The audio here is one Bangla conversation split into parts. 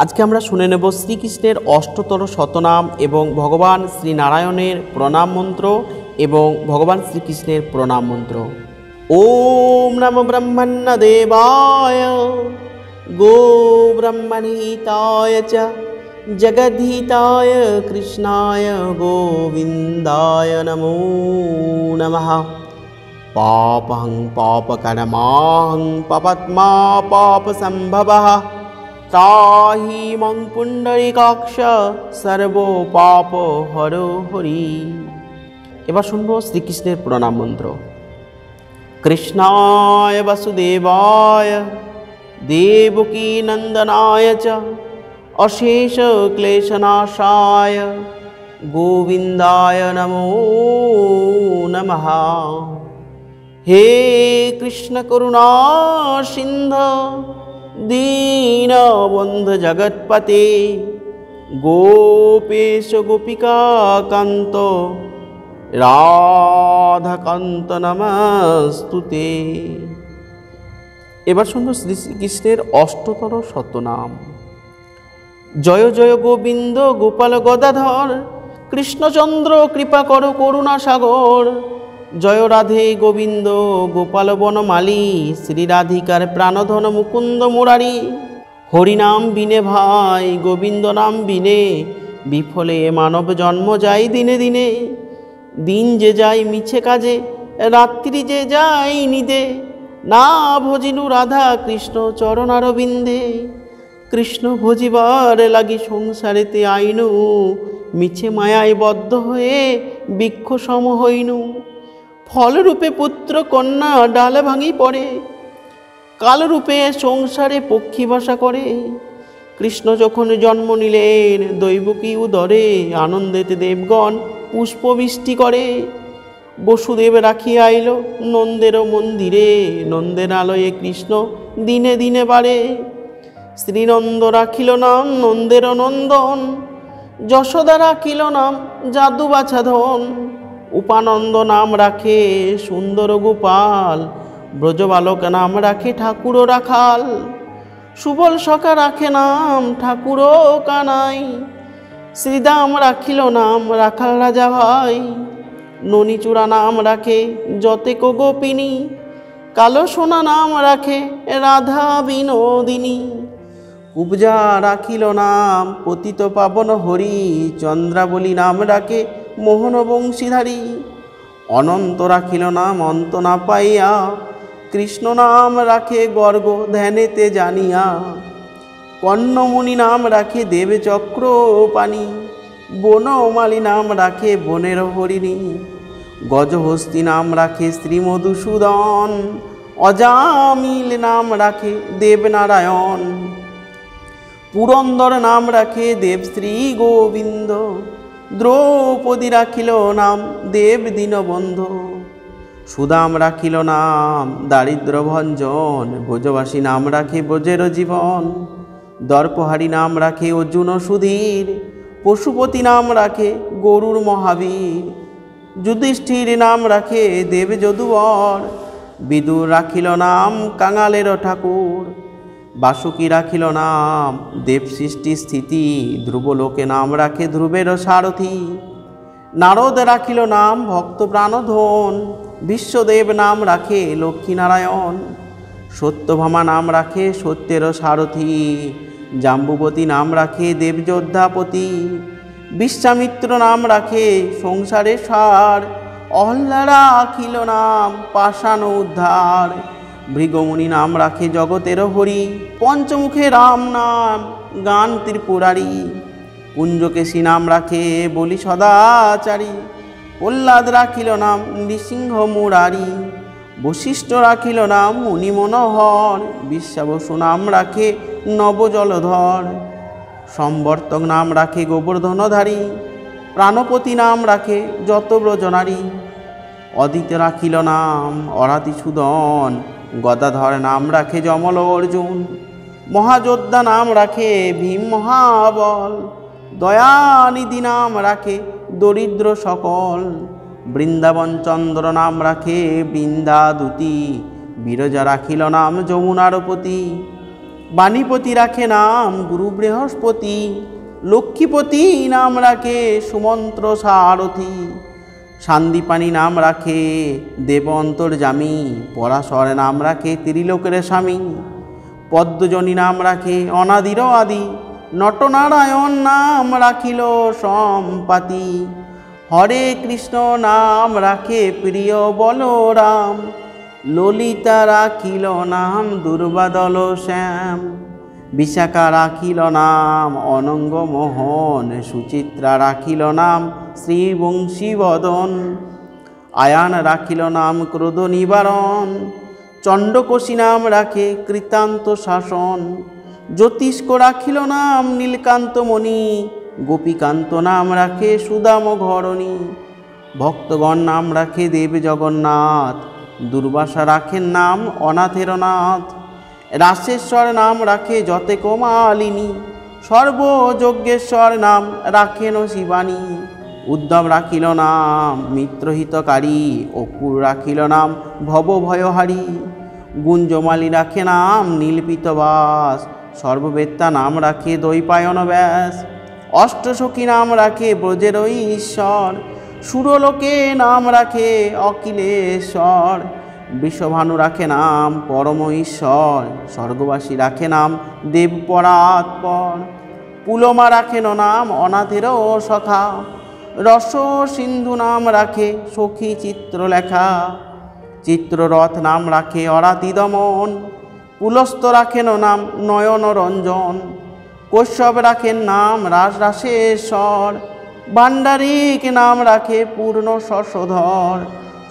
আজকে আমরা শুনে নেব শ্রীকৃষ্ণের অষ্টতর শতনাম এবং ভগবান শ্রীনারায়ণের প্রণাম মন্ত্র এবং ভগবান শ্রীকৃষ্ণের প্রণাম মন্ত্র। ওম নমো ব্রহ্মণ্য দেবায় গো ব্রহ্মণহিতায় চ জগদ্ধিতায় কৃষ্ণায় গোবিন্দায় নমো নমঃ। পাপং পাপকর্মাং পাপাত্মা পাপসম্ভবঃ ত্রাহি মং পুণ্ডরীকাক্ষ সর্ব পাপ হরো হরি। এবার শুনবো শ্রীকৃষ্ণের প্রণাম মন্ত্র। কৃষ্ণায় বাসুদেবায় দেবকী নন্দনায় চ অশেষ ক্লেশনাশায় গোবিন্দায় নমো নমঃ। হে কৃষ্ণ করুণা সিন্ধু দীনবন্ধু জগৎপতে গোপেশ গোপিকা কান্ত রাধাকান্ত নমস্তুতে। এবার শুনবো শ্রীকৃষ্ণের অষ্টতর শতনাম। জয় জয় গোবিন্দ গোপাল গদাধর কৃষ্ণচন্দ্র কৃপা করো করুণা সাগর। জয় রাধে গোবিন্দ গোপাল বনমালী শ্রী রাধিকার প্রাণধন মুকুন্দ মুরারি। হরিনাম বিনে ভাই গোবিন্দ নাম বিনে বিফলে মানব জন্ম যায় দিনে দিনে। দিন যে যায় মিছে কাজে রাত্রি যে যায় নিদে না ভজিনু রাধা কৃষ্ণ চরণারবিন্দে। কৃষ্ণ ভজিবার লাগি সংসারেতে আইনু মিছে মায়ায় বদ্ধ হয়ে বৃক্ষ সম হইনু। ফলরূপে পুত্র কন্যা ডাল ভাঙি পড়ে কালরূপে সংসারে পক্ষী বাসা করে। কৃষ্ণ যখন জন্ম নিলেন দৈবকী উদরে আনন্দেতে দেবগণ পুষ্পবৃষ্টি করে। বসুদেব রাখিয়া আইল নন্দের মন্দিরে নন্দের আলয়ে কৃষ্ণ দিনে দিনে বাড়ে। শ্রীনন্দ রাখিল নাম নন্দের নন্দন যশোদা রাখিল নাম যাদু বাছাধন। উপানন্দ নাম রাখে সুন্দর গোপাল ব্রজবালক নাম রাখে ঠাকুর রাখাল। সুবল সখা রাখে নাম ঠাকুর কানাই শ্রীদাম রাখিল নাম রাখাল রাজা ভাই। ননীচূড়া নাম রাখে যতেক গোপিনী কালো সোনা নাম রাখে রাধা বিনোদিনী। কুবজা রাখিল নাম পতিত পাবন হরি চন্দ্রাবলী নাম রাখে মোহন বংশীধারী। অনন্ত রাখিল নাম অন্ত না পাইয়া কৃষ্ণ নাম রাখে গর্গ ধ্যানেতে জানিয়া। কর্ণমুনি নাম রাখে দেবে চক্র পানি বনমালী নাম রাখে বনের হরিণী। গজহস্তি নাম রাখে শ্রী মধুসূদন অজামিল নাম রাখে দেবনারায়ণ। পুরন্দর নাম রাখে দেব শ্রী গোবিন্দ দ্রৌপদী রাখিল নাম দেব দীনবন্ধু। সুদাম রাখিল নাম দারিদ্র ভঞ্জন ব্রজবাসী নাম রাখে ব্রজের জীবন। দর্পহারী নাম রাখে অর্জুন সুধীর পশুপতি নাম রাখে গরুর মহাবীর। যুধিষ্ঠির নাম রাখে দেব যদুবর বিদুর রাখিল নাম কাঙালের ঠাকুর। বাসুকী রাখিল নাম দেব সৃষ্টি স্থিতি ধ্রুবলোকে নাম রাখে ধ্রুবের সারথি। নারদ রাখিল নাম ভক্ত প্রাণধন বিশ্বদেব নাম রাখে লক্ষ্মীনারায়ণ। সত্যভামা নাম রাখে সত্যের সারথি জাম্বুবতী নাম রাখে দেবযোদ্ধাপতি। বিশ্বামিত্র নাম রাখে সংসারে সার অহল্যা রাখিল নাম পাষাণ উদ্ধার। ভৃগমুনি নাম রাখে জগতের হরি পঞ্চমুখে রাম নাম গান ত্রিপুরারি। কুঞ্জকেশী নাম রাখে বলি সদাচারী প্রহ্লাদ রাখিল নাম নৃসিংহ মুরারি। বশিষ্ঠ রাখিল নাম মুনি মনোহর বিশ্বাবসু নাম রাখে নবজলধর। সম্বর্তক নাম রাখে গোবর্ধনধারী প্রাণপতি নাম রাখে যত ব্রজনারী। অদিত রাখিল নাম অরাতিসূদন গদাধর নাম রাখে যমল অর্জুন। মহাযোদ্ধা নাম রাখে ভীম মহাবল দয়ানিধি নাম রাখে দরিদ্র সকল। বৃন্দাবন চন্দ্র নাম রাখে বৃন্দাদূতি বিরজা রাখিল নাম যমুনার পতি। বাণীপতি রাখে নাম গুরু বৃহস্পতি, লক্ষ্মীপতি নাম রাখে সুমন্ত্র সারথী, শান্তিপাণি নাম রাখে দেব অন্তর্যামী, পরাশর নাম রাখে ত্রিলোকের স্বামী, পদ্মজনী নাম রাখে অনাদির আদি, নটনারায়ণ নাম রাখিল সম্পাতি, হরে কৃষ্ণ নাম রাখে প্রিয় বলরাম, ললিতা রাখিল নাম দুর্বাদল শ্যাম, বিশাখা রাখিল নাম অনঙ্গ মোহন, সুচিত্রা রাখিল নাম শ্রীবংশীবদন, আয়ান রাখিল নাম ক্রোধ নিবারণ, চণ্ডকোশী নাম রাখে কৃতান্ত শাসন, জ্যোতিষ্ক রাখিল নাম নীলকান্তমণি, গোপীকান্ত নাম রাখে সুদাম ঘরণী, ভক্তগণ নাম রাখে দেব জগন্নাথ, দুর্বাসা রাখেন নাম অনাথের নাথ, রাসেশ্বর নাম রাখে যতে কোমালিনী, সর্বযজ্ঞেশ্বর নাম রাখেন শিবানী, উদ্ধব রাখিল নাম মিত্রহিতকারী, অকুর রাখিল নাম ভবভয়হারী, গুঞ্জমালী রাখে নাম নীলপিতবাস, সর্ববেত্তা নাম রাখে দ্বৈপায়ন ব্যাস, অষ্টসখী নাম রাখে ব্রজের ঈশ্বর, সুরলোকে নাম রাখে অখিলেশ্বর, বিশ্বভানু রাখে নাম পরম ঈশ্বর, স্বর্গবাসী রাখে নাম দেব পরাৎপর, পুলমা রাখেন নাম অনাথের সখা, রস সিন্ধু নাম রাখে সখী চিত্রলেখা, চিত্ররথ নাম রাখে অরাতি দমন, পুলস্ত রাখেন নাম নয়ন রঞ্জন, কশ্যপ রাখেন নাম রাসরাসেশ্বর, ভাণ্ডারিক নাম রাখে পূর্ণ শশধর,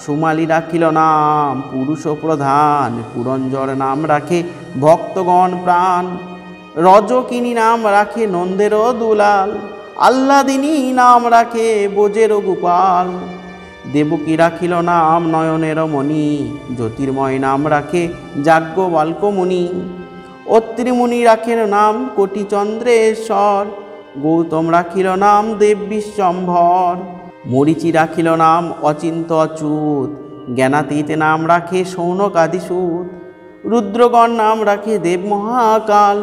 সুমালী রাখিল নাম পুরুষ প্রধান, পুরঞ্জর নাম রাখে ভক্তগণ প্রাণ, রজকিনী নাম রাখে নন্দের দুলাল, আহ্লাদিনী নাম রাখে বোজের গোপাল, দেবকী রাখিল নাম নয়নের মণি, জ্যোতির্ময় নাম রাখে যাজ্ঞবল্ক্যমুনি, অত্রিমুনি রাখেন নাম কোটিচন্দ্রেশ্বর, গৌতম রাখিল নাম দেব বিশ্বম্ভর, মরিচি রাখিল নাম অচিন্ত অচ্যুত, জ্ঞানাতীত নাম রাখে শৌনকাদিসূত, রুদ্রগণ নাম রাখে দেব মহাকাল,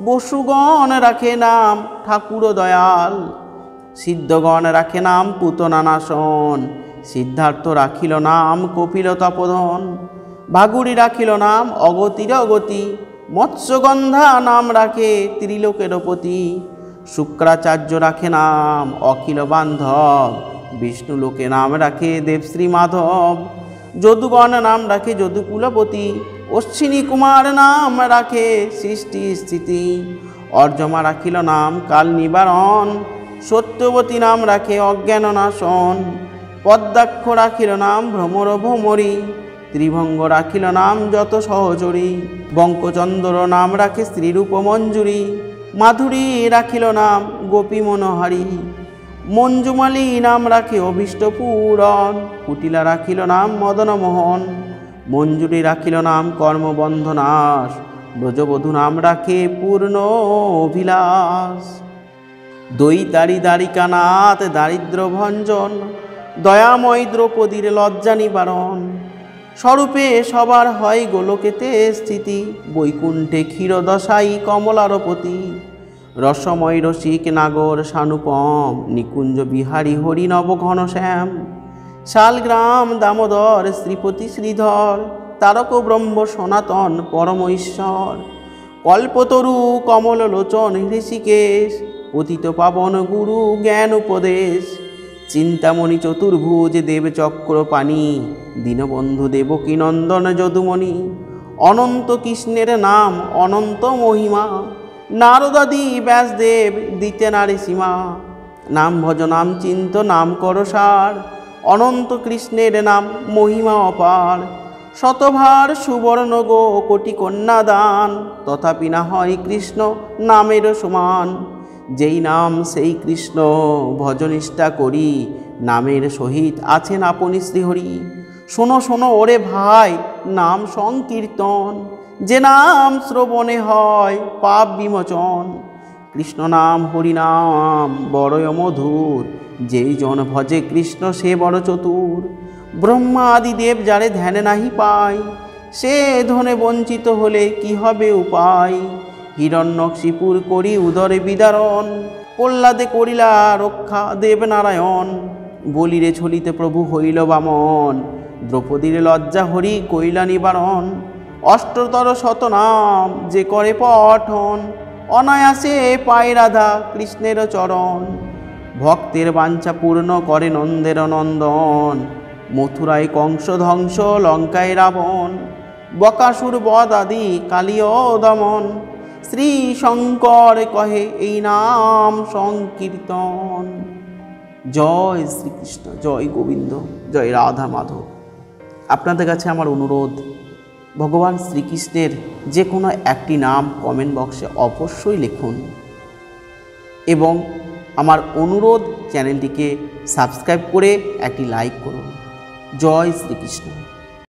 বসুগণ রাখে নাম ঠাকুর দয়াল, সিদ্ধগণ রাখে নাম পুতনানাশন, সিদ্ধার্থ রাখিল নাম কপিল তপোধন, ভাগুড়ি রাখিল নাম অগতির অগতি, মৎস্যগন্ধা নাম রাখে ত্রিলোকের পতি, শুক্রাচার্য রাখে নাম অখিল বান্ধব, বিষ্ণু লোকে নাম রাখে দেবশ্রী মাধব, যদুগণ নাম রাখে যদুকুলপতি, অশ্বিনী কুমার নাম রাখে সৃষ্টি স্থিতি, অর্জমা রাখিল নাম কাল নিবারণ, সত্যবতী নাম রাখে অজ্ঞান নাশন, পদ্মাক্ষ রাখিল নাম ভ্রমর ভ্রমরী, ত্রিভঙ্গ রাখিল নাম যত সহচরী, বঙ্কচন্দ্র নাম রাখে শ্রীরূপ মঞ্জুরি, মাধুরী রাখিল নাম গোপী মনোহারী, মঞ্জুমালী নাম রাখে অভীষ্ট পূরণ, কুটিলা রাখিল নাম মদনমোহন, মঞ্জুরি রাখিল নাম কর্মবন্ধনাশ, ব্রজবধূ নাম রাখে পূর্ণ অভিলাষ, দৈতারি দ্বারিকানাথ দারিদ্র ভঞ্জন, দয়াময় দ্রৌপদীর লজ্জা নিবারণ, স্বরূপে সবার হয় গোলকেতে স্থিতি, বৈকুণ্ঠে ক্ষীরদশাই কমলারপতি, রসময় রসিক নাগর সানুপম, নিকুঞ্জ বিহারী হরি নব ঘনশ্যাম, শালগ্রাম দামোদর শ্রীপতি শ্রীধর, তারক ব্রহ্ম সনাতন পরম ঈশ্বর, কল্পতরু কমল লোচন হৃষিকেশ, পতিত পাবন গুরু জ্ঞান উপদেশ, চিন্তামণি চতুর্ভুজ দেবচক্র পাণি, দীনবন্ধু দেবকী নন্দন যদুমণি, অনন্ত কৃষ্ণের নাম অনন্ত মহিমা, নারদাদি ব্যাসদেব দিতে নারী সীমা, নাম ভজ নাম চিন্ত নাম করসার, অনন্ত কৃষ্ণের নাম মহিমা অপার, শতভার সুবর্ণ গো কোটি কন্যা দান, তথাপি না হয় কৃষ্ণ নামের সমান, যেই নাম সেই কৃষ্ণ ভজনিষ্ঠা করি, নামের সহিত আছেন আপনি শ্রীহরি, শোনো শোনো ওরে ভাই নাম সংকীর্তন, যে নাম শ্রবণে হয় পাপ বিমোচন, কৃষ্ণ নাম হরি নাম বড়য় মধুর, যেই জন ভজে কৃষ্ণ সে বড় চতুর, ব্রহ্মা আদি দেব যারে ধ্যানে নাহি পায়, সে ধনে বঞ্চিত হলে কি হবে উপায়, হিরণ্যকশিপুর করি উদরে বিদারণ, প্রহ্লাদে করিলা রক্ষা দেবনারায়ণ, বলিরে ছলিতে প্রভু হইল বামন, দ্রৌপদীর লজ্জা হরি কইলা নিবারণ। অষ্টতর শতনাম যে করে পঠন, অনায়াসে পায় রাধা কৃষ্ণের চরণ। ভক্তের বাঞ্ছা পূর্ণ করে নন্দের নন্দন, মথুরায় কংস ধ্বংস লঙ্কায় রাবণ, বকাসুর বধ আদি কালীয় দমন। শ্রী শঙ্কর কহে এই নাম সংকীর্তন। জয় শ্রীকৃষ্ণ, জয় গোবিন্দ, জয় রাধা মাধব। আপনাদের কাছে আমার অনুরোধ, ভগবান শ্রীকৃষ্ণের যে কোনো একটি নাম কমেন্ট বক্সে অবশ্যই লিখুন এবং আমার অনুরোধ চ্যানেলটিকে সাবস্ক্রাইব করে একটি লাইক করুন। জয় শ্রীকৃষ্ণ।